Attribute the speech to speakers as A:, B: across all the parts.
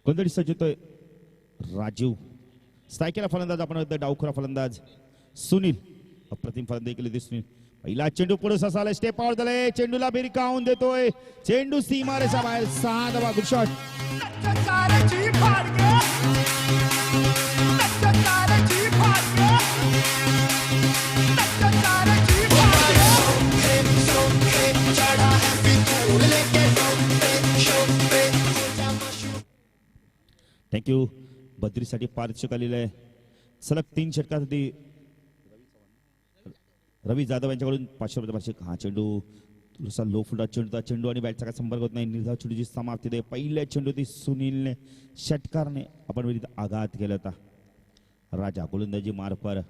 A: गोंधळी सज्जतोय राजीव. स्ट्रायकेला फलंदाज आपण डावखुरा फलंदाज सुनील. अप्रतिम फलंदाजी केली दिसून पहिला चेंडू पुढे ससाला स्टेप आउट झाले. चेंडूला भिरकावून देतोय. चेंडू सीमारेषा बाहेर 6 धावा. Good shot. थँक्यू. बद्रीसाठी पारितोषिक आलेलं आहे. सलग 3 षटकासाठी रवी जाधव यांच्याकडून 500 रुपये पारितोषिक. हा चेंडू थोडासा लो फुलटा चेंडूचा चेंडू आणि बॅटचा काय संपर्क होत नाही. निर्धाव चेंडूची समाप्ती दे. पहिल्या चेंडू ती सुनीलने षटकारने आपण विरुद्ध आघात केला होता. राजा गोलंदाजी मार्फत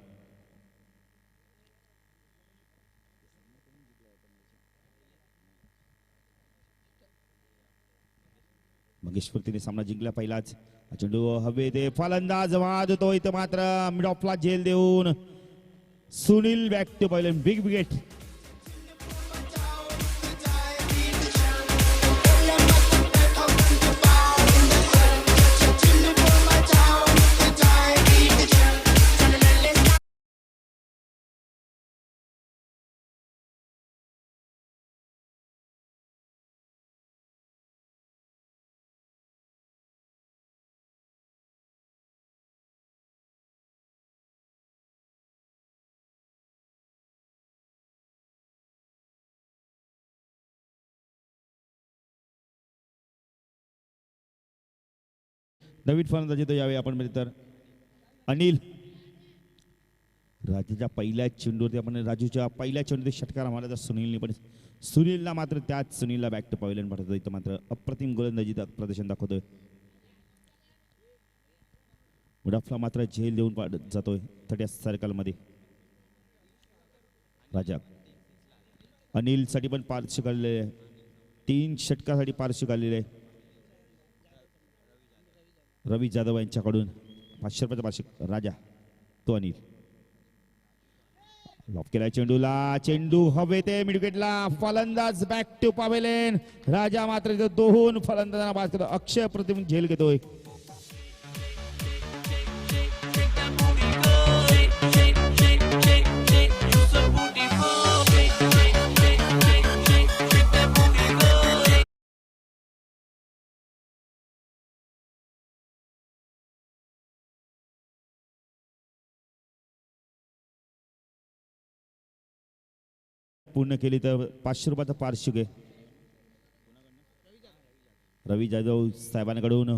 A: मंगेशपूर तिने सामना जिंकला. पहिलाच चेंडू हवे ते फलंदाज वाजतो इथं मात्र मिड ऑफला झेल देऊन सुनील बॅक टू पहिल्या बिग विकेट. नवीन फलंदाजी तो यावेळी आपण म्हणजे तर अनिल. राजाच्या पहिल्या चेंडूवरती आपण राजूच्या पहिल्या चेंडूवरती षटकार मारला तर सुनीलने पण सुनीलला मात्र त्याच सुनीलला बॅक टू पवेलियन पाठवतो. इथं मात्र अप्रतिम गोलंदाजी प्रदर्शन दाखवतोय. मुडाफला मात्र झेल देऊन जातोय 30 सर्कलमध्ये. राजा अनिल साठी पण पारितोषिक आलेले आहे. 3 षटकासाठी पारितोषिक आलेले आहे. रवी जाधव यांच्याकडून 500 रुपयाचा पारितोषिक. राजा तो अनिल. लॉफ केला चेंडूला. चेंडू हवे ते मिड विकेटला. फलंदाज बॅक टू पवेलियन. राजा मात्र 2 फलंदाजांना बाद करतो. अक्षय प्रतिम झेल घेतोय. पूर्ण केली तर 500 रुपयाचा पारितोषिक आहे. रवी जाधव साहेबांकडून.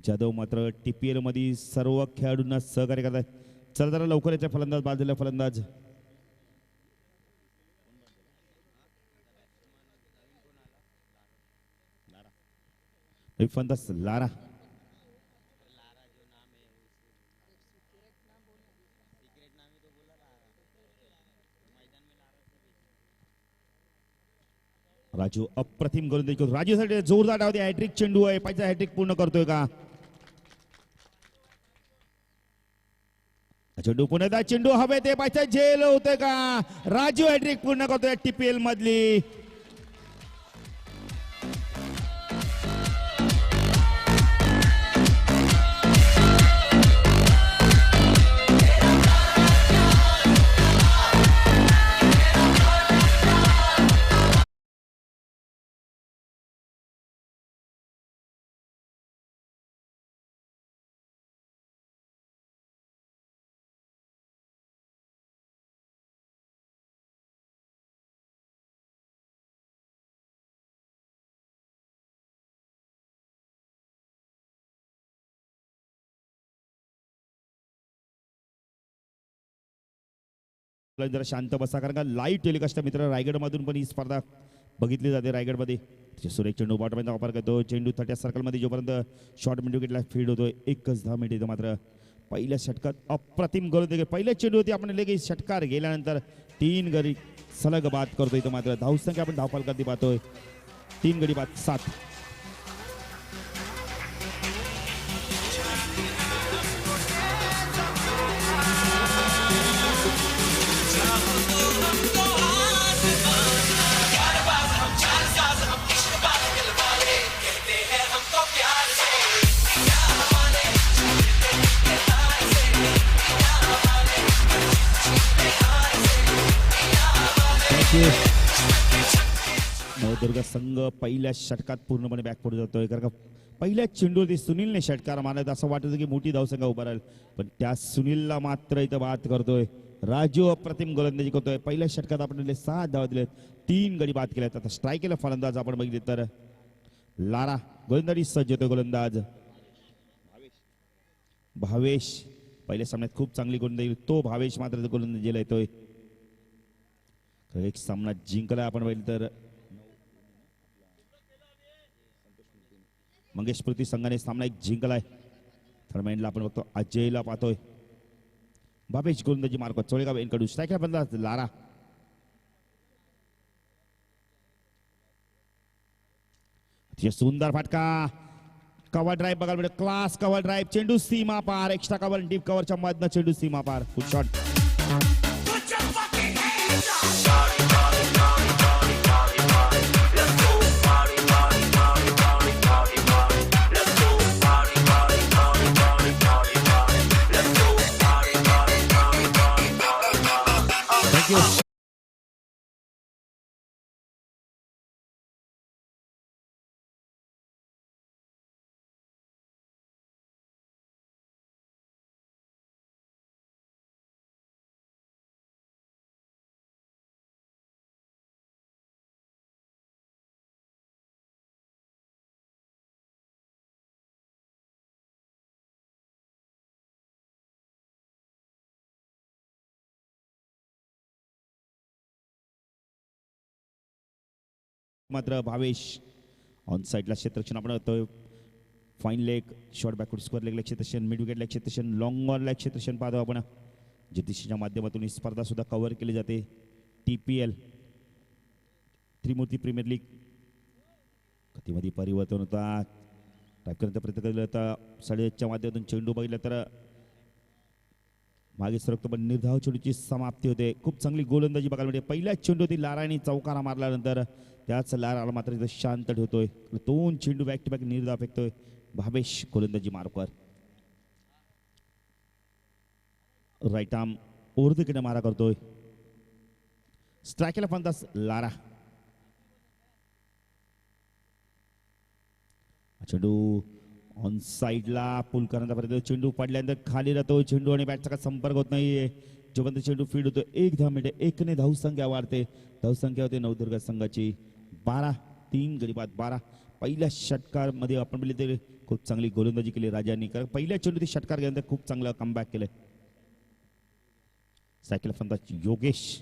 A: जाधव मात्र TPL मध्ये सर्व खेळाडूंना सहकार्य करत आहेत. चला जरा लवकर याचा फलंदाज बाद झाला. फलंदाज फलंदाज लारा. राजू अप्रतिम गोलंदाजी करतो. राजूसाठी जोरदार डाव. हॅट्रिक चेंडू आहे. पाहिजे हॅट्रिक पूर्ण करतोय का. चेंडू पुन्हा चेंडू हवे ते पाहिजे झेल होतोय का. राजू हॅट्रिक पूर्ण करतोय TPL मधली. जरा शांत बसा कारण का लाईव्ह टेलिकास्ट मित्र रायगडमधून पण ही स्पर्धा बघितली जाते. रायगडमध्ये सुरेख चेंडू बॉटपर्यंत वापर करतो. चेंडू 30 सर्कलमध्ये जोपर्यंत शॉर्ट मिड विकेटला फीड होतोय 1-10 मिनिट येतो. मात्र पहिल्या षटकात अप्रतिम गोलंदाजी. पहिल्या चेंडूवरती आपण लगेच षटकार गेल्यानंतर 3 गडी सलग बाद करतो. इथं मात्र धावसंख्या आपण धावफलकात पाहतोय 3 गडी बाद 7. नवदुर्ग संघ पहिल्या षटकात पूर्णपणे बॅकफुट जातोय, कारण का पहिल्या चेंडूवरती सुनीलने षटकार मारला. असं वाटतं की मोठी धावसंख्या उभा राहील, पण त्या सुनीलला मात्र इथं बाद करतोय. राजू अप्रतिम गोलंदाजी करतोय. पहिल्या षटकात आपण 7 धावा दिलेत, 3 गडी बाद केलेत. आता स्ट्राईक केला फलंदाज आपण बघितले तर लारा गोलंदाजी सज्ज होतोय. गोलंदाज भावेश पहिल्या सामन्यात खूप चांगली गोलंदाजी, तो भावेश मात्र गोलंदाजीला येतोय. एक सामना जिंकला आपण बघितलं तर मंगेश स्मृती संघाने सामना एक जिंकलाय. थर्डमॅनला आपण बघतो अजयला पाहतोय. भावेश गोलंदाजी मार्क चोळेगाव यांकडून स्ट्राईकला फलंदाज लारा. सुंदर फटका, कव्हर ड्राईव्ह बघायला मिळेल. क्लास कव्हर ड्राईव्ह, चेंडू सीमा पार, एक्स्ट्रा कव्हर डीप कव्हरच्या मधनं चेंडू सीमा पार. Good shot. मात्र भावेश ऑन साईडला क्षेत्ररक्षण आपण होतोय. Fine leg, short backward square लेगला क्षेत्ररक्षण, मिड विकेटला क्षेत्ररक्षण, लॉंग ऑनला क्षेत्ररक्षण पाहतो आपण. ज्योतिषीच्या माध्यमातून ही स्पर्धा सुद्धा कव्हर केली जाते. TPL त्रिमूर्ती प्रीमियर लीग कधीमध्ये परिवर्तन होतात. टाईप करण्याचा प्रयत्न केला तर साडेच्या माध्यमातून चेंडू बघितला तर मागे सरकतो, पण निर्धाव चेंडूची समाप्ती होते. खूप चांगली गोलंदाजी बघायला मिळते. पहिल्याच चेंडूतील लाराने चौकारा मारल्यानंतर त्याच लाराला मात्र इथं शांत ठेवतोय. 2 चेंडू बॅक टू बॅक निर्धाव फेकतोय भावेश गोलंदाजी मार्कवर. राईट आर्म ओरदकीने मारा करतोय. स्ट्राईकला फलंदाज लारा. चेंडू ऑन साईडला पुल करण्याचा प्रयत्न, चेंडू पडल्यानंतर खाली राहतो. चेंडू आणि बॅटचा काही संपर्क होत नाहीये. जोपर्यंत चेंडू फीड होतो 1 धाव 1ने धावसंख्या वाढते. धावसंख्या होते नवदुर्ग संघाची 12. 3 गडी बाद 12. पहिल्या षटकामध्ये आपण बोलले तरी खूप चांगली गोलंदाजी केली राजांनी, कारण पहिल्या चेंडूतील षटकार गेल्यानंतर खूप चांगलं कमबॅक केलंय. सायकल फलंदाज योगेश.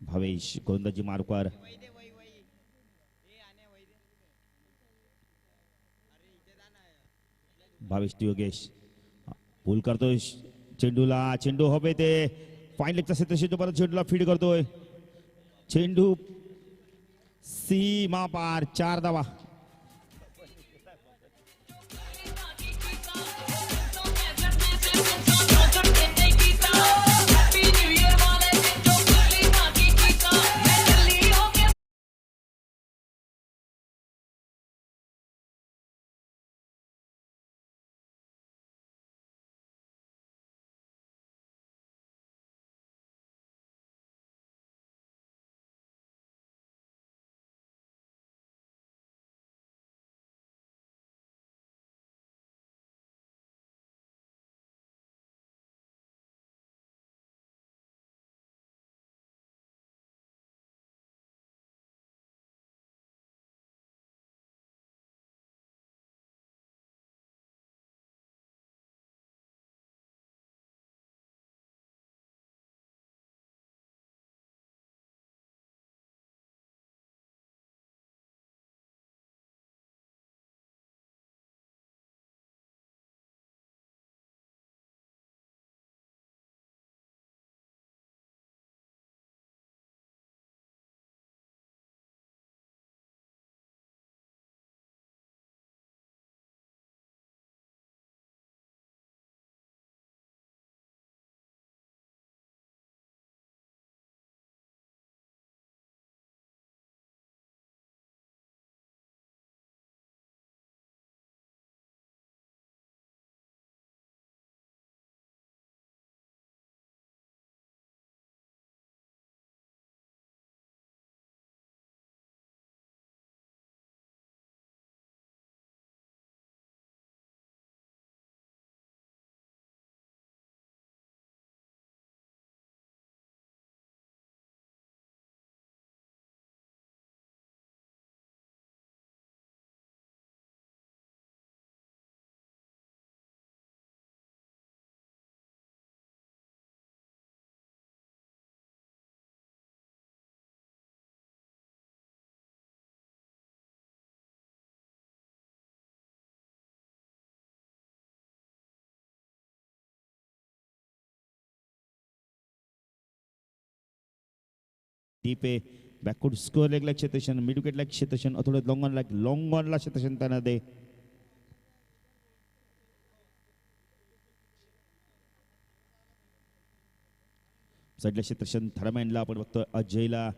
A: भावेश गोलंदाजी मार्कवर. भावेश योगेश पूल करतोय चेंडूला. चेंडू हवे ते फाईन लेगचा क्षेत्रक्षण परत चेंडूला फीड करतोय. चेंडू सीमा पार. 4 धावा. डीप आहे बॅकवर्ड स्कोअर लेगला क्षेत्रक्षण मिड विकेटला क्षेत्रक्षण थोडं लॉंग ऑनला क्षेत्रक्षण त्यांना दे साईडला क्षेत्रक्षण थर्डमॅनला आपण बघतो अजयला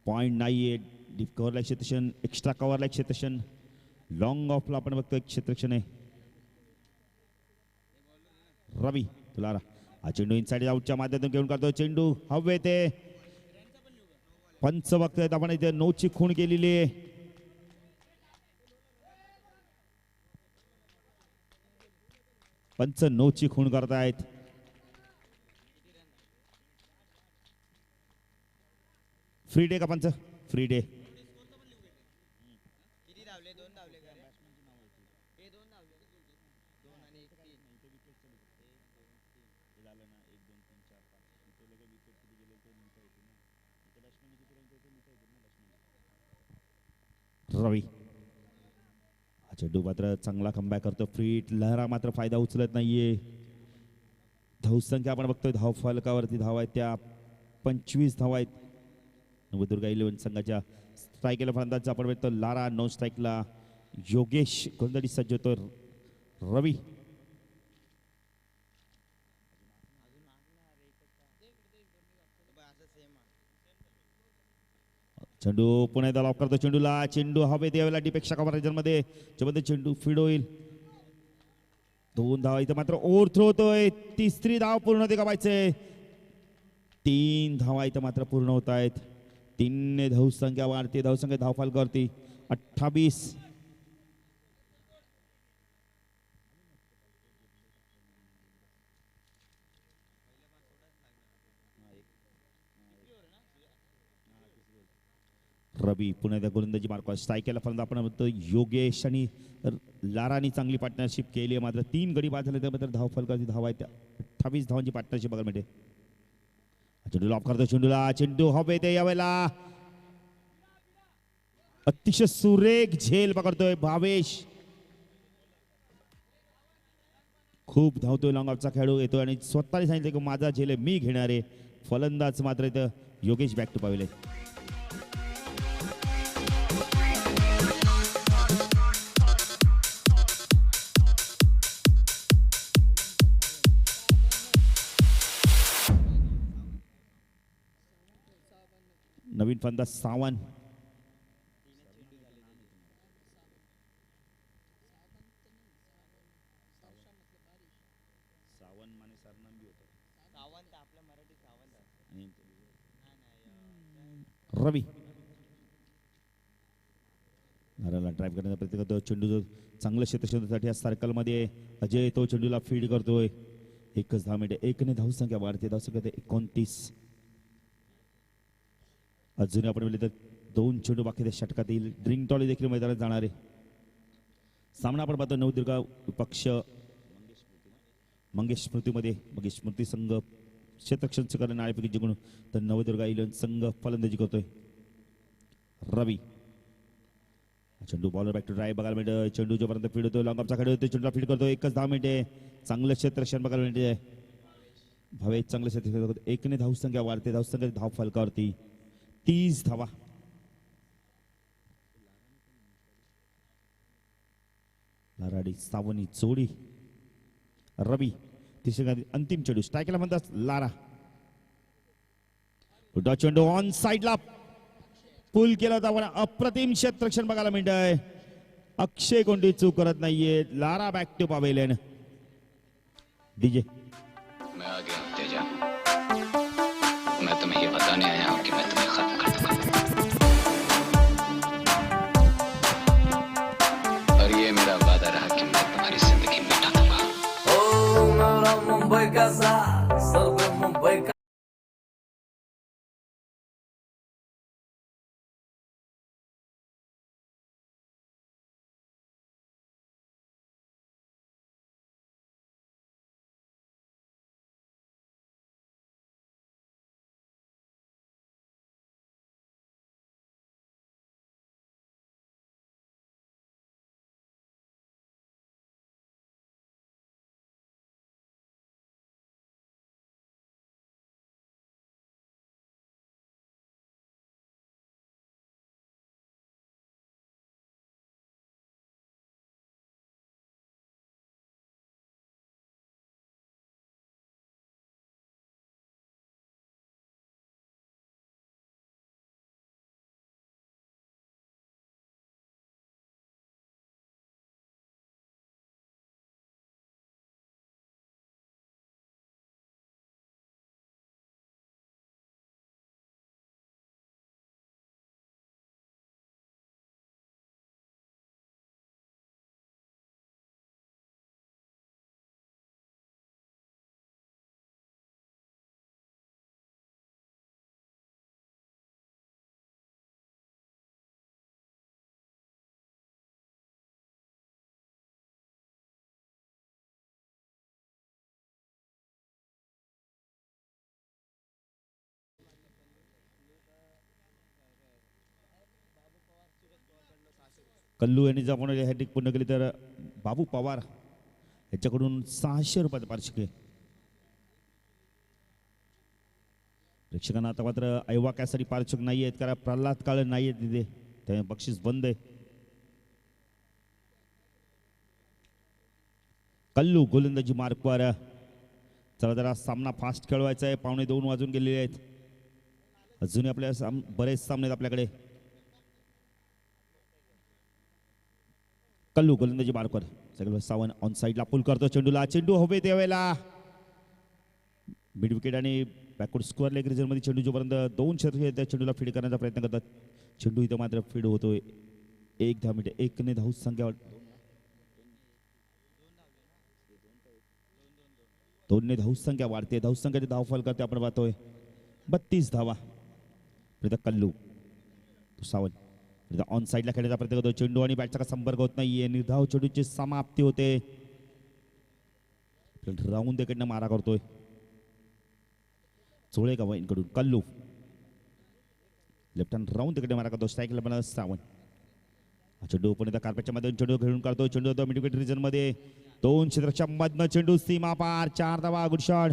A: पॉईंट नाही आहे डीप कव्हरला क्षेत्रक्षण एक्स्ट्रा कव्हरला क्षेत्रक्षण लॉंग ऑफला आपण बघतो एक क्षेत्रक्षण आहे रवी तुला हा चेंडू इनसाइड आउटच्या माध्यमातून घेऊन काढतो चेंडू हवे ते पंच बघतायत आपण इथे 9 ची खूण केलेली आहे पंच 9 ची खूण करतायत फ्री डे का पंच फ्री डे रवी चेंडू मात्र चांगला कमबॅक करतो फ्रीट लहरा मात्र फायदा उचलत नाहीये धावसंख्या आपण बघतोय धाव फलकावरती धाव आहेत त्या 25 धाव आहेत नवदुर्गा 11 संघाच्या स्ट्राईकला फलंदाज आपण बघतो लारा नो स्ट्राईकला योगेश गोंधळी सज्ज होतो रवी चेंडू पुन्हा एकदा लॉक करतो चेंडूला चेंडू हवे त्यावेळेला डीपेक्षा कव्हरेजमध्ये ज्यामध्ये चेंडू फीड होईल 2 धावा इथं मात्र ओव्हर थ्रो होतोय तिसरी धाव पूर्ण ते गवायचे 3 धावा इथं मात्र पूर्ण होत आहेत 3 ने धावसंख्या वाढते धावसंख्या धावफल करते 28 रवी पुन्हा एकदा गोलंदाजी मार्क स्ट्राईक केला फलंदाज आपण म्हणतो योगेश आणि लारानी चांगली पार्टनरशिप केली आहे मात्र 3 गडी बाद झाले त्यानंतर धाव फलकाची धाव आहे त्या 28 धावांची पार्टनरशिप बघायला मिळते चेंडू लॉक करतो चेंडूला चेंडू हवे ते यावेळेला अतिशय सुरेख झेल पकडतोय भावेश खूप धावतोय लॉंग ऑफचा खेळाडू येतोय आणि स्वतःने सांगितलं की माझा झेल मी घेणार आहे फलंदाज मात्र इथं योगेश बॅक टू पाहिले नवीन फलंदाज सावंत रवी ड्राईव्ह करण्याचा प्रयत्न करतो चेंडू चांगलं क्षेत्रक्षणासाठी या सर्कलमध्ये अजय तो चेंडूला फीड करतोय 10 मिनिटे 1 ने धावसंख्या वाढते धावसंख्या 29 अजून आपण बोलले तर 2 चेंडू बाकी त्या षटकात येईल ड्रिंक टॉली देखील मैदानात जाणार आहे सामना आपण पाहतो नवदुर्गा पक्ष मंगेश स्मृती संघ क्षेत्रक्षण स्वीकारणे नाणेफेकी जिंकून तर नवदुर्गा 11 संघ फलंदाजी करतोय रवी चेंडू बॉलर बॅक टू ड्राईव्ह बघायला मिळतं चेंडू जोपर्यंत फीड होतो लॉंग ऑफचा खेळ होतो चेंडूला फीड करतो 10 मिनिटे चांगलं क्षेत्रक्षण बघायला मिळते भावेश चांगलं क्षेत्रक्षण 1 ने धावसंख्या वाढते धावसंख्या धाव फलकावरती 30 धावा लाराडी सावनी जोडी रवी तिसऱ्या अंतिम चेंडू स्ट्राईकला म्हणतात लारा चेंडू ऑन साइडला पुल केला होता पण अप्रतिम क्षेत्रक्षण बघायला मिळतंय अक्षय कोणती चूक करत नाहीये लारा बॅक टू पावेलेन डीजे
B: मैं आ गया तेजा मैं तुम्हें ये बताने आया हूं कि मैं तुम्हें खत्म कर दूंगा और ये मेरा वादा रहा कि मैं तुम्हारी जिंदगी मिटा दूंगा ओ मेरा मुंबई का सर्व मुंबई का
A: कल्लू यांनी जर आपण हॅट्रिक पूर्ण केली तर बाबू पवार याच्याकडून 600 रुपयाचं पारितोषिक आहे. प्रेक्षकांना आता मात्र ऐवाक्यासाठी पारितोषिक नाही आहेत कारण प्रल्हाद काळे नाही आहेत तिथे, त्यामुळे बक्षीस बंद आहे. कल्लू गोलंदाजी मार्कवर. चला जरा सामना फास्ट खेळवायचा आहे. 1:45 वाजून गेलेले आहेत. अजूनही आपल्या बरेच सामने आहेत आपल्याकडे. कल्लू गोलंदाजी मार्कवर. सगळं सावंत ऑन साईडला पुल करतो चेंडूला. चेंडू हवे त्यावेळेला मिड विकेट आणि बॅकवर्ड स्क्वेअर लेग रिजनमध्ये चेंडू जोपर्यंत 2 षटके त्या चेंडूला फीड करण्याचा प्रयत्न करतात. चेंडू इथं मात्र फीड होतोय. 1 मिनिट 1 ने धाव संख्या 2 ने धाव संख्या वाढते. धाव संख्याची धावफल करते आपण पाहतोय 32 धावा. कल्लू तो सावंत ऑन साईडला खेळण्याचा प्रयत्न करतो. चेंडू आणि बॅटचा संपर्क होत नाहीये. निर्धाव चेंडूची समाप्ती होते. राऊंड देकडनं मारा करतोय चोळेगावांकडून. कल्लू लेफ्ट हँड राऊंड देकडे मारा करतो. स्ट्राईकला पण सावंत. चेंडू पण कार्पेटच्या मध्ये चेंडू खेळून काढतो. चेंडू होतो मिड विकेट रिजन मध्ये 2 क्षेत्रच्या मधनं चेंडू सीमा पार. 4 धावा. Good shot.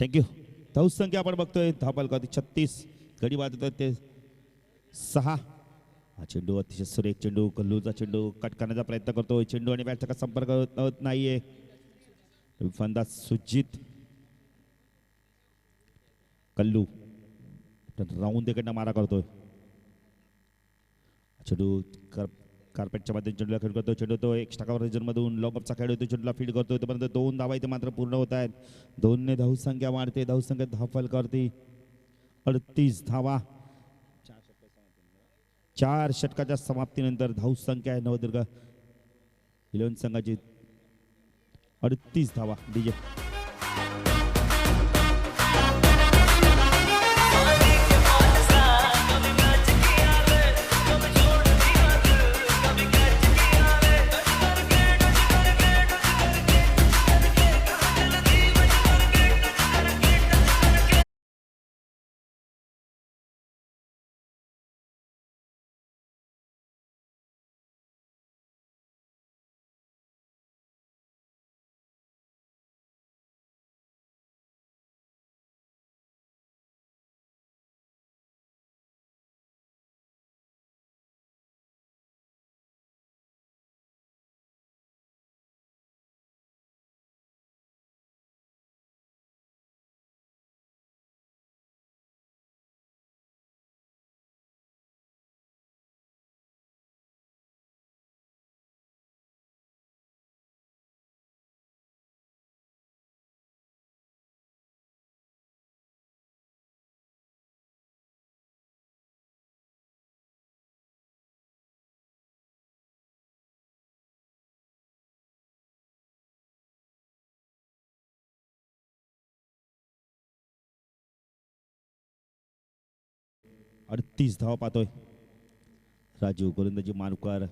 A: थँक्यू. धाव संख्या आपण बघतोय धावफलक 36. गडी बाद होतात ते 6. हा चेंडू अतिशय सुरेख चेंडू. कल्लूचा चेंडू कट करण्याचा प्रयत्न करतोय. चेंडू आणि बॅटचा संपर्क होत नाहीये. फलंदाज सुजित. कल्लू राऊंड देकडनं मारा करतोय. चेंडू कार्पेटच्या मध्ये चेंडूला खेळ करतो. चेंडू तो एक्स्ट्रा रिजन मधून लॉकअपचा खेळ होतो. चेंडूला फीड करतो. तोपर्यंत 2 धावा इथे मात्र पूर्ण होत आहेत. 2 ने धाव संख्या वाढते. धाव संख्या धावफल करते 38 धावा. 4 षटकाच्या समाप्तीनंतर धाव संख्या आहे नवदुर्ग 11 संघाची 38 धावा. डीजे अडतीस धावा पाहतोय राजू. गोलंदाजी मानुकार.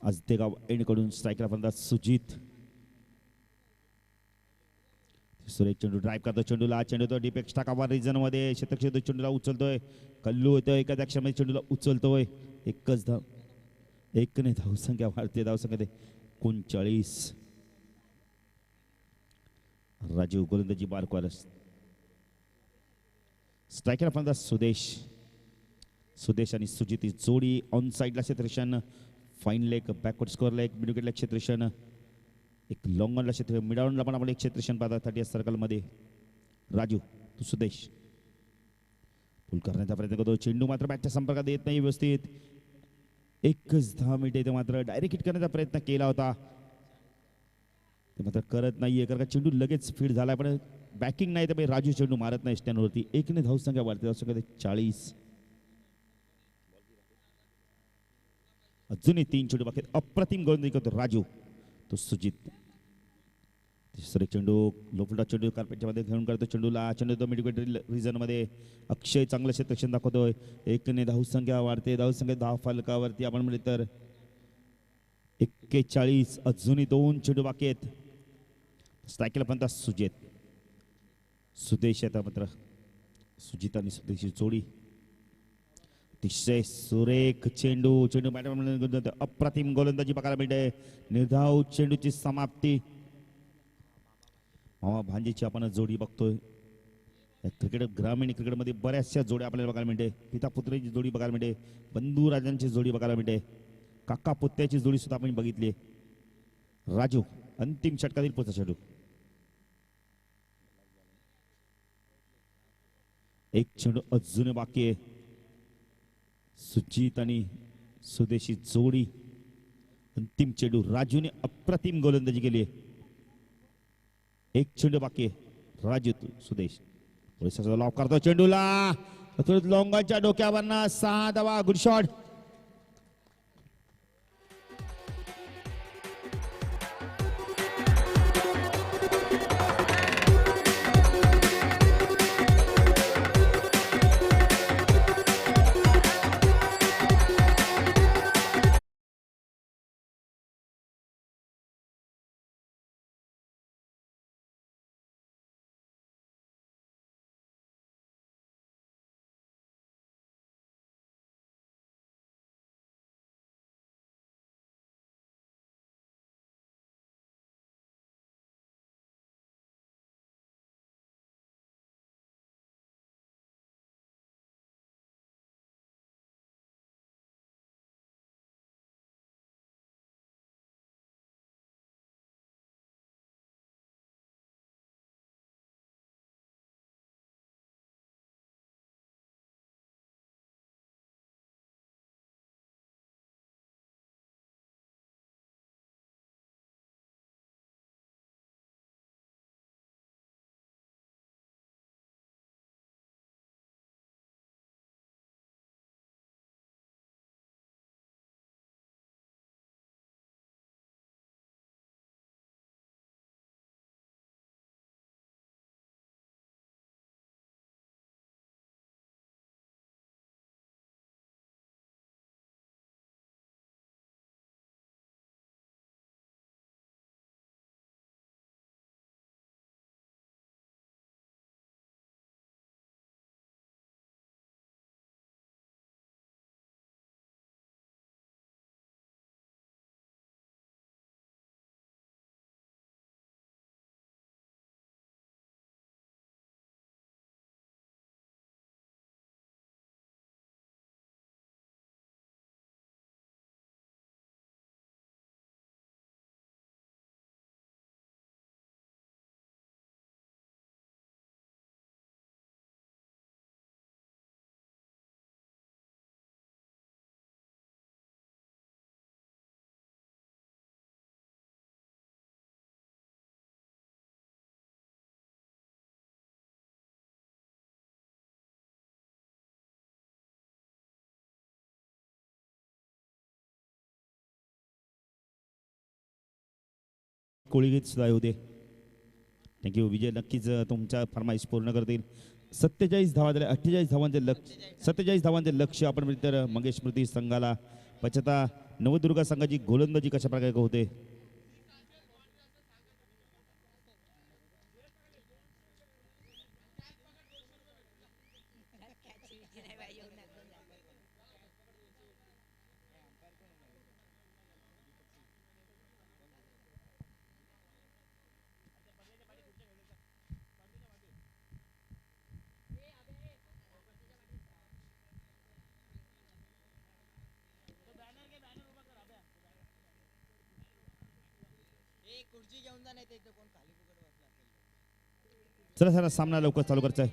A: आजतेगाव एंडकडून स्ट्रायकला फलंदाज सुजित. सुरेख चेंडू ड्राईव्ह करतो. चेंडूला चेंडू तो डीप एक्स्ट्रा कव्हर रिजन मध्ये शतक चेंडूला उचलतोय. कल्लू येतोय एका दक्षामध्ये चेंडूला उचलतोय. एकच धाव. 1 ने धाव संख्या वाढते. धाव संख्या 39. राजीव गोलंदाजी बारकवार. स्ट्रायकर फलंदाज सुदेश आणि सुजित जोडी ऑन साईडला क्षेत्ररक्षण. Fine leg backward square leg mid विकेटला क्षेत्ररक्षण. एक लॉंग ऑनला क्षेत्र मिड ऑनला पण आपण एक क्षेत्ररक्षण पाहता 30 सर्कलमध्ये. राजू तो सुदेश पुल करण्याचा प्रयत्न करतो. चेंडू मात्र बॅटच्या संपर्कात येत नाही व्यवस्थित. एकच 10 मिनिटे इथे मात्र डायरेक्ट हिट करण्याचा प्रयत्न केला होता ते मात्र करत नाहीये कारण का चेंडू लगेच फीड झालाय पण बॅकिंग नाही तर राजू चेंडू मारत नाही स्टँडवरती. 1 ने धावसंख्या वाढते. धावसंख्या 40. अजूनही 3 चेंडू बाकी. अप्रतिम गोलंदाजी करतो राजू तो सुजित. तिसरे चेंडू लोफल्डा चेंडू कार्पेटच्या मध्ये घेऊन करतो चेंडूला. चेंडू मिडविकेट रिझन मध्ये अक्षय चांगलं क्षेत्ररक्षण दाखवतोय. 1 ने धावसंख्या वाढते. धावसंख्या 10 फलकावरती आपण म्हणजे तर 41. अजूनही 2 चेंडू बाकी आहेत. स्ट्रायकला पण सुदेश येतात मात्र सुजित आणि सुदेशची जोडी. अतिशय सुरेख चेंडू बॅटमॅन अप्रतिम गोलंदाजी बघायला मिळते. निर्धाव चेंडूची समाप्ती. मामा भांजेची आपण जोडी बघतोय. क्रिकेट ग्रामीण क्रिकेटमध्ये बऱ्याचशा जोड्या आपल्याला बघायला मिळते. पिता पुत्राची जोडी बघायला मिळते. बंधू राजांची जोडी बघायला मिळते. काका पुत्याची जोडी सुद्धा आपण बघितली. राजू अंतिम षटकातील पुढचा चेंडू. एक चेंडू अजून बाकी आहे. सुजित आणि सुदेशी जोडी. अंतिम चेंडू. राजूने अप्रतिम गोलंदाजी केली आहे. 1 चेंडू बाकी आहे. राजू सुदेश लॉक करतो चेंडूला. लॉंगाच्या डोक्यावरनं 6 धावा. Good shot. कोळीगीत सुद्धा येऊ दे. थँक्यू विजय. नक्कीच तुमच्या फरमाईश पूर्ण करतील. 47 धावा झाल्या. 48 धावांचे लक्ष 47 धावांचे लक्ष आपण तर मंगेश स्मृती संघाला. पचता नवदुर्गा संघाची गोलंदाजी कशा प्रकारे होते. चला सर सामना लवकर चालू करायचा आहे.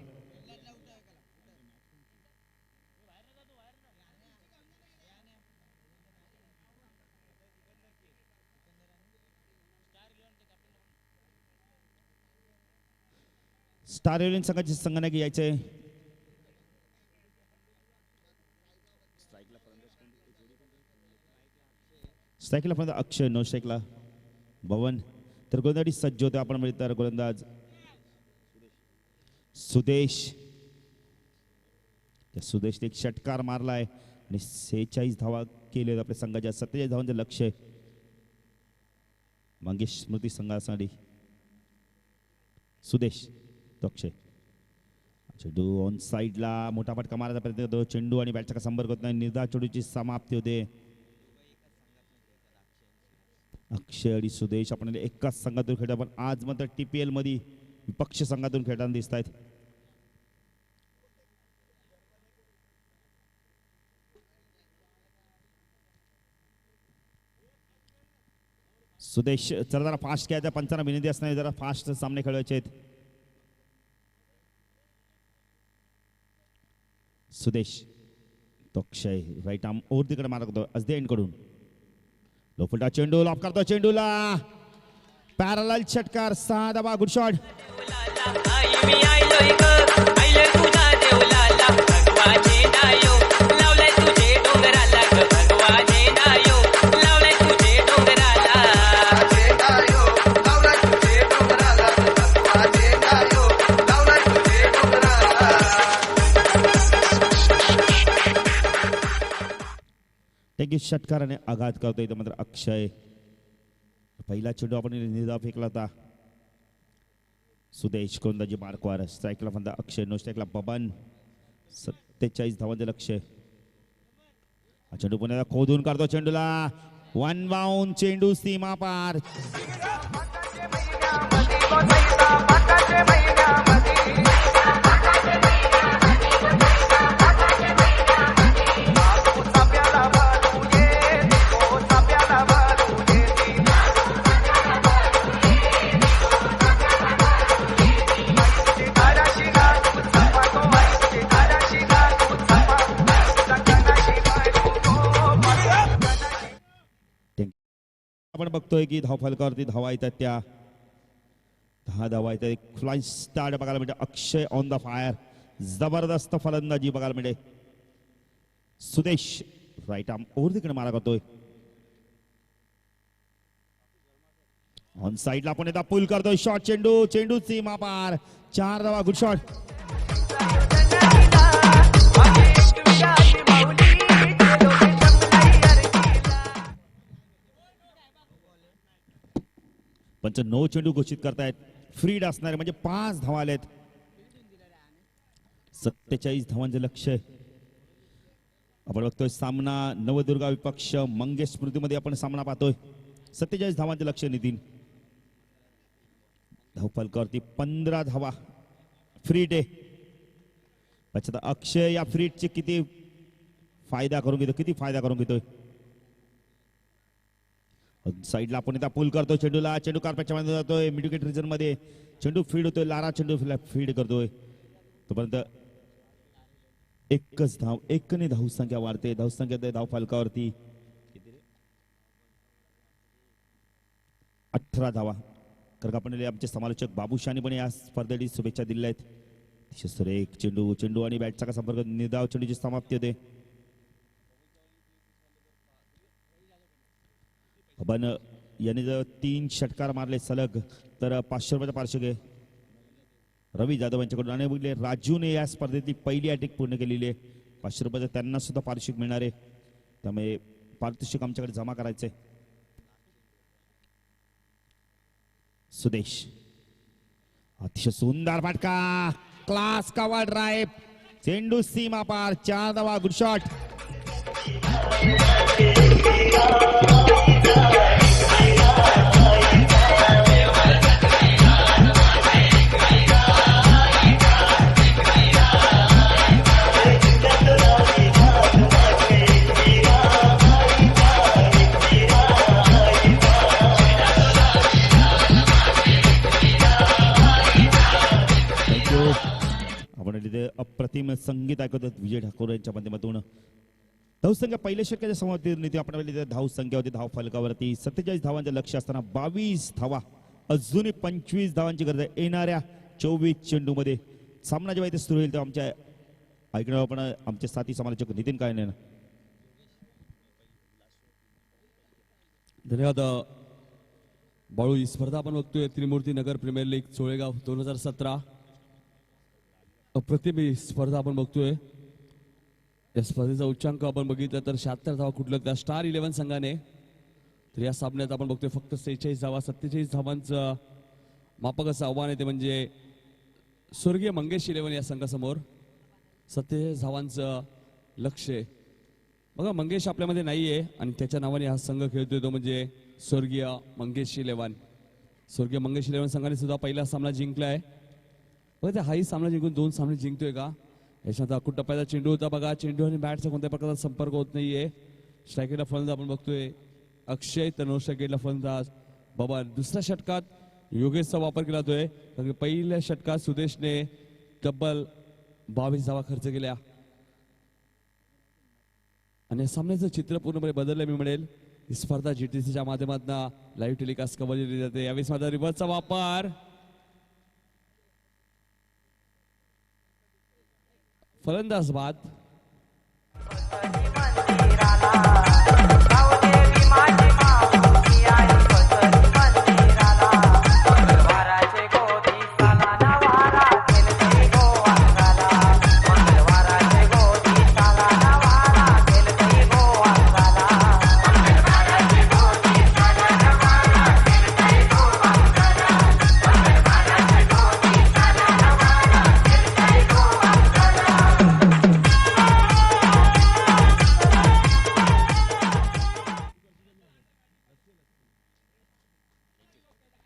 A: स्टार इलेव्हन संघाचे संगणक यायचे. स्ट्राईकला पर्यंत अक्षय, नो स्ट्राईकला भवन. तर गोलंदाजी सज्ज होते आपण मिळत तर गोलंदाज सुदेश. त्या सुदेशने एक षटकार मारलाय आणि 46 धावा केले आपल्या संघाच्या. 47 धावांचं लक्ष आहे मंगेश स्मृती संघासाठी. सुदेश तो अक्षय. चेंडू ऑन साईडला मोठा फटका मारायचा प्रयत्न करतो. चेंडू आणि बॅटचा संपर्क होत नाही. निर्धार चेंडूची समाप्ती होते. अक्षय आणि सुदेश आपण एकाच संघातून खेळतो, पण आज मात्र TPL मध्ये विपक्ष संघातून खेळताना दिसत आहेत. सुदेश जरा फास्ट खेळायचा, पंचांना विनंती असणार जरा फास्ट सामने खेळवायचे आहेत. सुदेश तो अक्षय राईट आर्म ओव्हर तिकडे मारत होतो अजदे एंड कडून. लोफुल्टा चेंडू लॉप करतो. चेंडूला पॅरल षटकार, 6 धावा, गुड शॉट. षटकाराने आघात करतो इथं मात्र अक्षय. पहिला चेंडू आपण निर्धाव फेकला होता. सुदेश गोलंदाजी मार्कवर. स्ट्राईकला फंदा अक्षय, नो स्ट्राईकला बबन. 47 धावांचे लक्ष. चेंडू पुन्हा खोदून काढतो. चेंडूला 1 बाउंड. चेंडू सीमा पार. आपण बघतोय की धाव फलकावरती धावा येतात. त्या 10 धावा येतात. एक फ्लाइंग स्टार्ट बघायला मिळते. अक्षय ऑन द फायर. जबरदस्त फलंदाजी बघायला मिळते. सुदेश राईट आर्म ओव्हर तिकडे मारा करतोय. ऑन साईडला आपण एकदा पुल करतोय. शॉट चेंडू. चेंडू सीमा पार. 4 धावा, गुड शॉट. पंच 9 चेंडू घोषित करतायत. फ्रीड असणारे म्हणजे 5 धावा आलेत. 47 धावांचे लक्ष. आपण बघतोय सामना नवदुर्गा विपक्ष मंगेश स्मृतीमध्ये आपण सामना पाहतोय. 47 धावांचे लक्ष. नितीन धावफलकावरती 15 धावा. फ्रीड आहे. अच्छा अक्षय या फ्रीडचे किती फायदा करून घेतो, किती फायदा करून घेतोय. साईडला आपण इथं पुल करतो. चेंडूला चेंडू कार्पेटच्या मध्ये जातोय. मिडविकेट रिजन मध्ये चेंडू फीड होतोय. लारा चेंडू फीड करतोय. तोपर्यंत एकच धाव, एकने धावसंख्या वाढते. धावसंख्या धाव फलकावरती 18 धावा. कारण आपण आमचे समालोचक बाबूशानी पण या स्पर्धेसाठी शुभेच्छा दिल्या आहेत. सुरेख चेंडू. चेंडू आणि बॅटचा संपर्क. निर्धाव चेंडूची समाप्ती होते. पण याने जर 3 षटकार मारले सलग तर 500 रुपयाचा पारितोषिक आहे रवी जाधव यांच्याकडून. आणि बघले राजूने या स्पर्धेतली पहिली अटॅक पूर्ण केलेली आहे. 500 रुपयाचं त्यांना सुद्धा पारितोषिक मिळणार आहे. त्यामुळे पारितोषिक आमच्याकडे जमा करायचंय. सुदेश अतिशय सुंदर फटका. Class cover drive. चेंडू सीमा पार. 4 धावा, गुड शॉट. अप्रतिम संगीत ऐकवतात विजय ठाकूर यांच्या माध्यमातून. धावसंख्या पहिल्या षटकाच्या समाप्तीने आपण पाहिली धाव संख्या होती धाव फलकावरती 47 धावांचे लक्ष असताना 22 धावा अजूनही 25 धावांची गरज आहे येणाऱ्या 24 चेंडूमध्ये. सामना जेव्हा इथे सुरू होईल तेव्हा आमच्या ऐकणार आपण आमचे साथी समालोचक नितीन कायने.
C: धन्यवाद बाळू. ही स्पर्धा आपण बघतोय त्रिमूर्ती नगर प्रीमियर लीग चोळेगाव 2017. अप्रतिम ही स्पर्धा आपण बघतोय. या स्पर्धेचा उच्चांक आपण बघितलं तर 76 धावा कुठलं त्या स्टार 11 संघाने. तर या सामन्यात आपण बघतोय फक्त 46 धावा 47 धावांचं मापक असं आव्हान आहे ते म्हणजे स्वर्गीय मंगेश 11 या संघासमोर 47 धावांचं लक्ष आहे. बघा मंगेश आपल्यामध्ये नाहीये आणि त्याच्या नावाने हा संघ खेळतोय तो म्हणजे स्वर्गीय मंगेश 11. स्वर्गीय मंगेश 11 संघाने सुद्धा पहिला सामना जिंकलाय. बघा ते हाही सामना जिंकून 2 सामने जिंकतोय का. याच्यात अकुट टप्प्याचा चेंडू होता बघा. चेंडू आणि बॅटचा कोणत्या प्रकारचा संपर्क होत नाहीये. स्ट्रायकरला फलंदाज आपण बघतोय अक्षय तर नो स्ट्रायकरला फलंदाज बाबा. दुसऱ्या षटकात योगेशचा वापर केला जातोय कारण पहिल्या षटकात सुदेशने तब्बल 22 धावा खर्च केल्या आणि सामन्याचं चित्र पूर्णपणे बदललं मी म्हणेल. ही स्पर्धा जीटीसीच्या माध्यमातून लाईव्ह टेलिकास्ट कव्हर केली जाते. यावेळी माझा रिव्हर्सचा वापर फलंदाज बाद.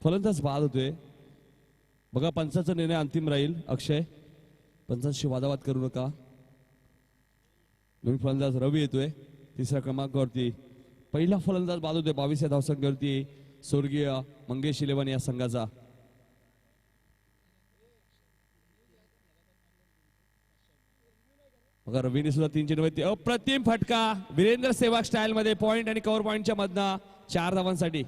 C: फलंदाज बाद होतोय बघा. पंचाचा निर्णय अंतिम राहील. अक्षय पंचांशी वादावाद करू नका. नवीन फलंदाज रवी येतोय तिसऱ्या क्रमांकावरती. पहिला फलंदाज बाद होतोय 22 धावसंख्येवरती स्वर्गीय मंगेश 11 या संघाचा. बघा रवीने सुद्धा 3 चेंडूवरती अप्रतिम फटका वीरेंद्र सेवाग स्टाईल मध्ये पॉइंट आणि कव्हर पॉइंटच्या मधनं 4 धावांसाठी.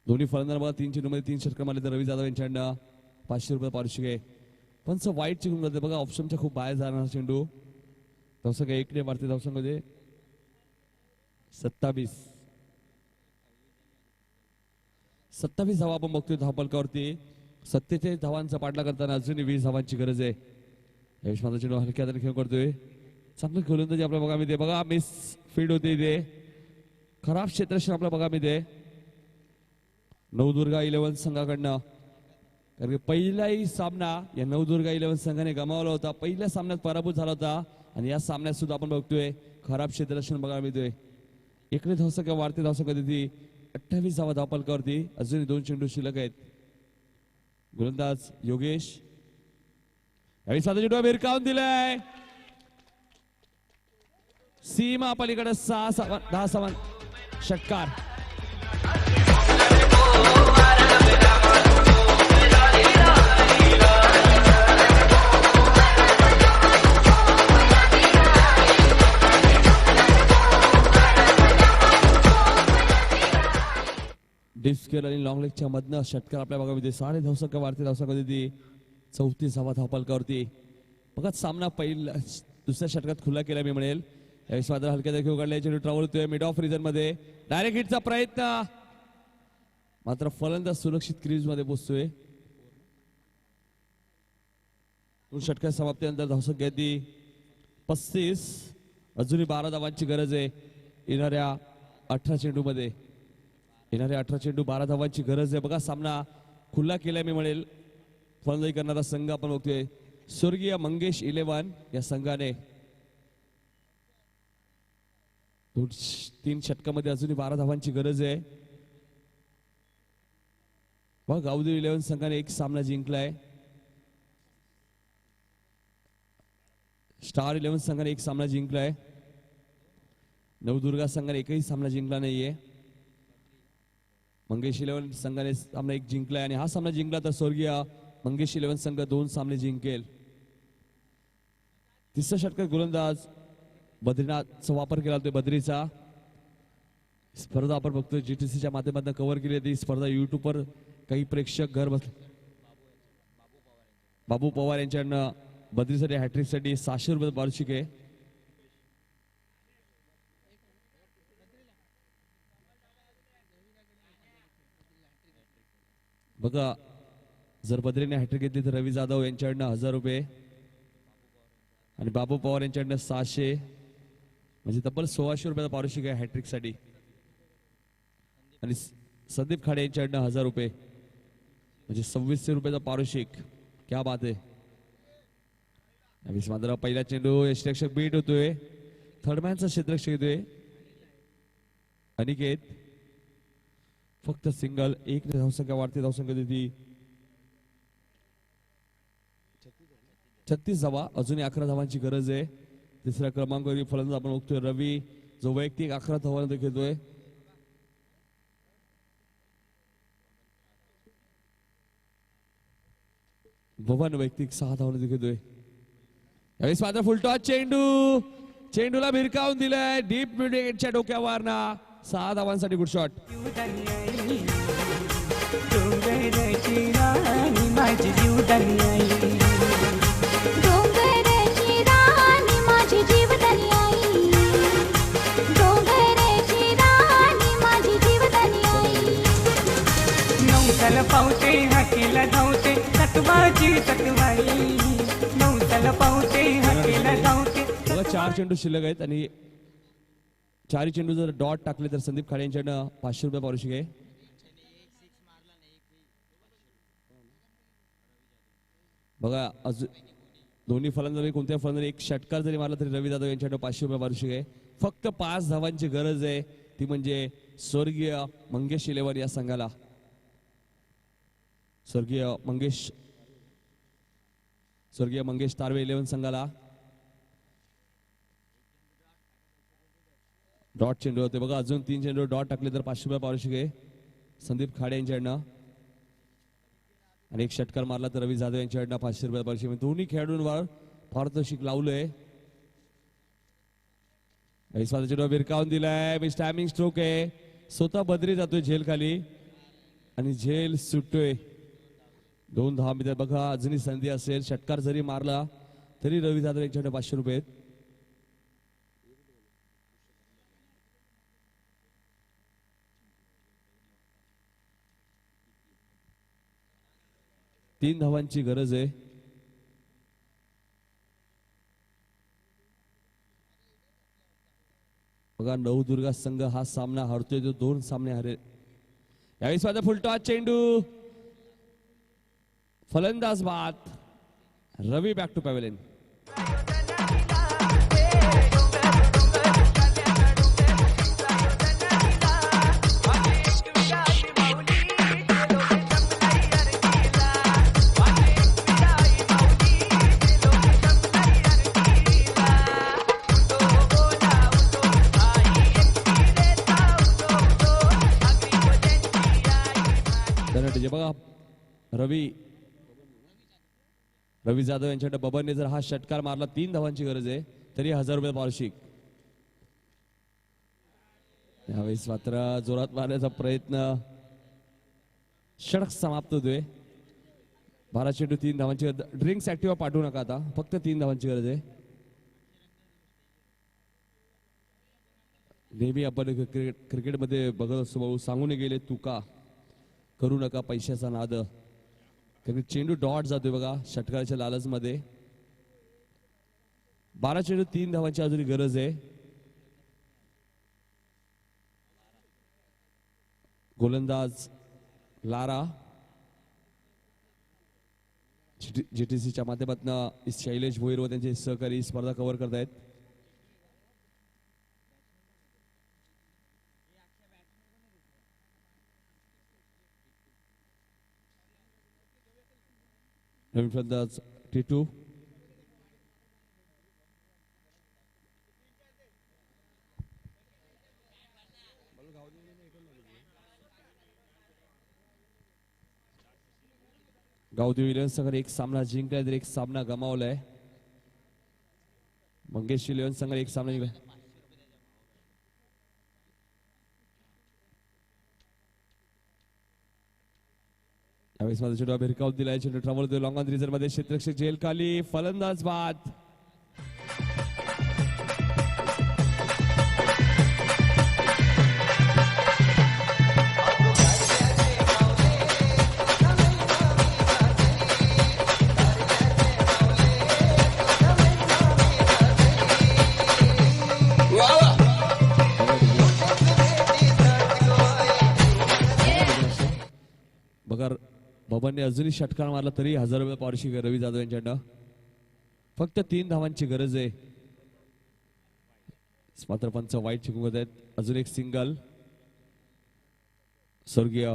C: दोन्ही फलंदाज बघा 3 चेंडूमध्ये 3 षटकार मारले तर रवी जाधव यांच्याकडनं 500 रुपये पारितोषिक आहे. पण वाईट चिकून जाते बघा. ऑप्शनच्या खूप बाहेर जाणार चेंडू. धावसंख्या 1 ने मारते धावसंख्येमध्ये 27 धावा आपण बघतोय धावफलकावरती. 47 धावांचा पाठला करताना अजूनही 20 धावांची गरज आहे. यश माझा चेंडू हलक्या हाताने खेळ करतोय. चांगलं गोलंदाजी आपल्या बघा मी बघा मिस फील्ड होते इथे. खराब क्षेत्रक्षण आपल्या बघा मी नवदुर्गा 11 संघाकडनं. कारण पहिलाही सामना या नवदुर्गा 11 संघाने गमावला होता. पहिल्या सामन्यात पराभूत झाला होता आणि या सामन्यात सुद्धा आपण बघतोय खराब क्षेत्ररक्षण बघायला मिळतोय. एकले धावसंख्या वाढते धावसंख्या ती 28 धावा धावफलकावरती. अजूनही 2 चेंडू शिल्लक आहेत. गोलंदाज योगेश यावेळी साधा चेंडू भिरकावून दिलाय. सीमा पलीकडे 10 षटकार. डीप स्क्वेअर आणि लॉंग लेगच्या मधनं षटकार आपल्या भागामध्ये 6 धावसंख्या वाढते धावसंख्या ती 34 धावा धावफलकावरती. बघा सामना पहिला दुसऱ्या षटकात खुला केला मी म्हणेल. यावेळी मात्र हलक्या देखील उघडल्या चेंडू ट्रॅव्हल होतोय मिड ऑफ रिजन मध्ये. डायरेक्ट हिटचा प्रयत्न मात्र फलंदाज सुरक्षित क्रीज मध्ये पोहोचतोय. 2 षटकार समाप्तीनंतर धावसंख्या ती 35. अजूनही 12 धावांची गरज आहे येणाऱ्या 18 चेंडू मध्ये. येणारे 18 चेंडू 12 धावांची गरज आहे. बघा सामना खुला केलाय मी म्हणेल. फलंदाजी करणारा संघ आपण बघतोय स्वर्गीय मंगेश 11 या संघाने. 3 षटकामध्ये अजूनही 12 धावांची गरज आहे. बघा गावदेव 11 संघाने 1 सामना जिंकलाय. स्टार 11 संघाने एक सामना जिंकलाय. नवदुर्गा संघाने एकही सामना जिंकला नाहीये. मंगेश 11 संघाने सामना एक जिंकलाय आणि हा सामना जिंकला तर स्वर्गीय मंगेश 11 संघ 2 सामने जिंकेल. तिसरा षटकार गोलंदाज बद्रीनाथचा वापर केला होता. बद्रीचा स्पर्धा आपण बघतोय जीटीसीच्या माध्यमातून कव्हर केली. ती स्पर्धा युट्यूबवर काही प्रेक्षक घर बसले. बाबू पवार यांच्याकडनं बद्रीसाठी हॅट्रिकसाठी 600 रुपये पारितोषिक आहे. बघा जर बद्रीने हॅट्रिक घेतली तर रवी जाधव यांच्याकडनं 1000 रुपये आणि बाबू पवार यांच्याकडनं 600 म्हणजे तब्बल 1600 रुपयाचा पारितोषिक आहे हॅट्रिकसाठी. आणि संदीप खाडे यांच्याकडनं 1000 रुपये म्हणजे 2600 रुपयाचा पारितोषिक. क्या बात आहे. मात्र पहिला चेंडू यष्टीरक्षक बीट होतोय. थर्डमॅनचा क्षेत्ररक्षक येतोय अनिकेत. फक्त सिंगल. एक धावसंख्या वाढते. धावसंख्या देती 36 धावा. अजूनही 11 धावांची गरज आहे. तिसऱ्या क्रमांकावरील फलंदाज आपण बघतोय रवी जो वैयक्तिक 11 धावांमध्ये खेळतोय. भवन वैयक्तिक 6 धावांमध्ये खेळतोय. यावेळेस मात्र फुलटॉस चेंडू. चेंडूला भिरकावून दिलाय डीप मिडविकेटच्या डोक्यावर ना. 6 धावांसाठी गुड शॉट.
D: डोंगरची राणी माझी जीवदानी आई. डोंगरची राणी माझी जीवदानी आई. डोंगरची राणी माझी जीवदानी आई. नवसाला पावते हाकेला धावते तत्वाची तत्वाई. नवसाला पावते हाकेला धावते.
C: 4 चेंडू शिल्लक आहेत आणि 4 चेंडू जर डॉट टाकले तर संदीप खाडे यांच्याकडनं 500 रुपये पारितोषिक आहे. बघा अजून दोन्ही फलंदाज कोणत्याही फलंदाज एक षटकार जरी मारला तरी रवी जाधव यांच्याकडे 500 रुपये पारितोषिक आहे. फक्त 5 धावांची गरज आहे. ती म्हणजे स्वर्गीय मंगेश 11 या संघाला. स्वर्गीय मंगेश तारवे 11 संघाला. डॉट चेंडू होते. बघा अजून 3 चेंडू डॉट टाकले तर 500 रुपये पारितोषिक आहे संदीप खाडे यांच्याकडनं. आणि एक षटकार मारला तर रवी जाधव यांच्याकडनं 500 रुपये पारितोषिक. दोन्ही खेळाडूंवर पारितोषिक लावलंय. चेंडू भिरकावून दिलाय. टायमिंग स्ट्रोक आहे. स्वतः बद्री जातोय झेल खाली आणि झेल सुटतोय. 2 धावा मिळतात. बघा अजूनही संधी असेल. षटकार जरी मारला तरी रवी जाधव यांच्याकडे 500 रुपये आहेत. तीन धावांची गरज आहे. बघा नवदुर्गा संघ हा सामना हरतोय तो 2 सामने हरेल. यावेळी माझा फुलटॉस चेंडू. फलंदाज बाद. रवी बॅक टू पॅव्हेलियन. बघा रवी जाधव यांच्याकडे बबनने जर हा षटकार मारला 3 धावांची गरज आहे तरी 1000 रुपये पारितोषिक. यावेळेस मात्र जोरात मारण्याचा प्रयत्न षटक समाप्त होतोय. 12 चेंडू 3 धावांची. ड्रिंक्स ऍक्टिव्ह पाठवू नका आता. फक्त 3 धावांची गरज आहे. नेहमी आपण क्रिकेटमध्ये बघत असतो भाऊ सांगून गेले तुका करू नका पैशाचा नाद. कारण चेंडू डॉट जातोय बघा षटकाराच्या लालचमध्ये. 12 चेंडू 3 धावांची अजून गरज आहे. गोलंदाज लारा जीटीसीच्या माध्यमातून शैलेश भोईर व त्यांचे सहकारी स्पर्धा कव्हर करतायत. नवीन फलंदाज टिटू. गावदेवी इलेव्हन संघाने एक सामना जिंकलाय तर एक सामना गमावलाय. मंगेश इलेव्हन संघाने एक सामना जिंकलाय. यावेळेस माझा चेंडू भिरकावून दिलाय. चेंडू ट्रॅव्हल लॉंग ऑन रिझर्व मध्ये क्षेत्ररक्षक जेल खाली फलंदाज बाद. बघा बाबांनी अजूनही षटकार मारला तरी 1000 रुपये पारितोषिक रवी जाधव यांच्याकडनं. फक्त 3 धावांची गरज आहे. मात्र पंच वाईट चिकवत आहेत. अजून एक सिंगल स्वर्गीय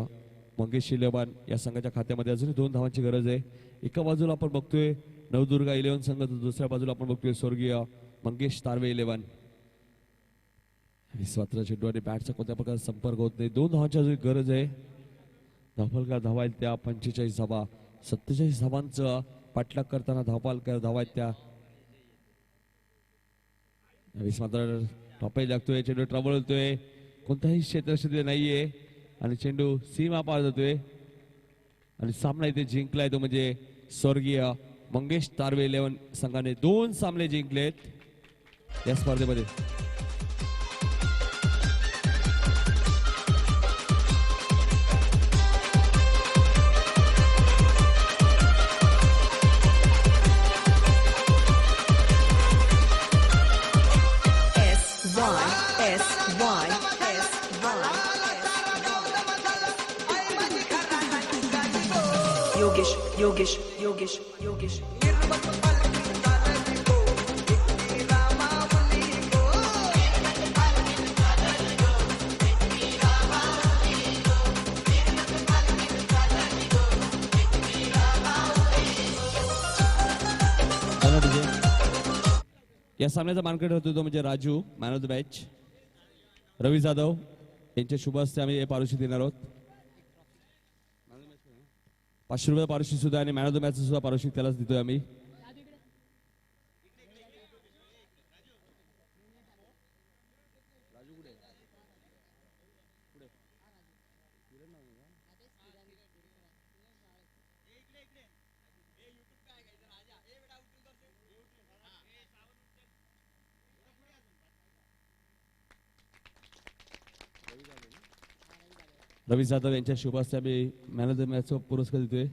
C: मंगेश इलेव्हन या संघाच्या खात्यामध्ये अजूनही 2 धावांची गरज आहे. एका बाजूला आपण बघतोय नवदुर्गा इलेव्हन संघ तर दुसऱ्या बाजूला आपण बघतोय स्वर्गीय मंगेश तारवे इलेव्हन. मात्र चेंडू आणि बॅटचा कोणत्या प्रकारचा संपर्क होत नाही. 2 धावांची अजून गरज आहे. धावफलका धावा आहेत त्या 45 धावा. 47 धावांचं पाठलाग करताना धावफलका धावा आहेत त्या. मात्र टॉपही लागतोय. चेंडू ट्रबल होतोय. कोणताही क्षेत्रक्षेत्र नाहीये आणि चेंडू सीमा पार जातोय आणि सामना इथे जिंकलाय तो म्हणजे स्वर्गीय मंगेश तारवे इलेव्हन संघाने 2 सामने जिंकलेत या स्पर्धेमध्ये.
B: योगेश
C: या सामन्याचा मानकरी होतो तो म्हणजे Raju man of the match. Ravi Jadhav यांच्या शुभ हस्ते आम्ही हे पारितोषिक देणार आहोत. 500 रुपये पारितोषिक सुद्धा आणि मॅन ऑफ द मॅच सुद्धा पारितोषिक त्यालाच देतोय आम्ही. रवी जाधव यांच्या शुभ हस्ते आम्ही मॅन ऑफ द मॅचचा पुरस्कार देतोय.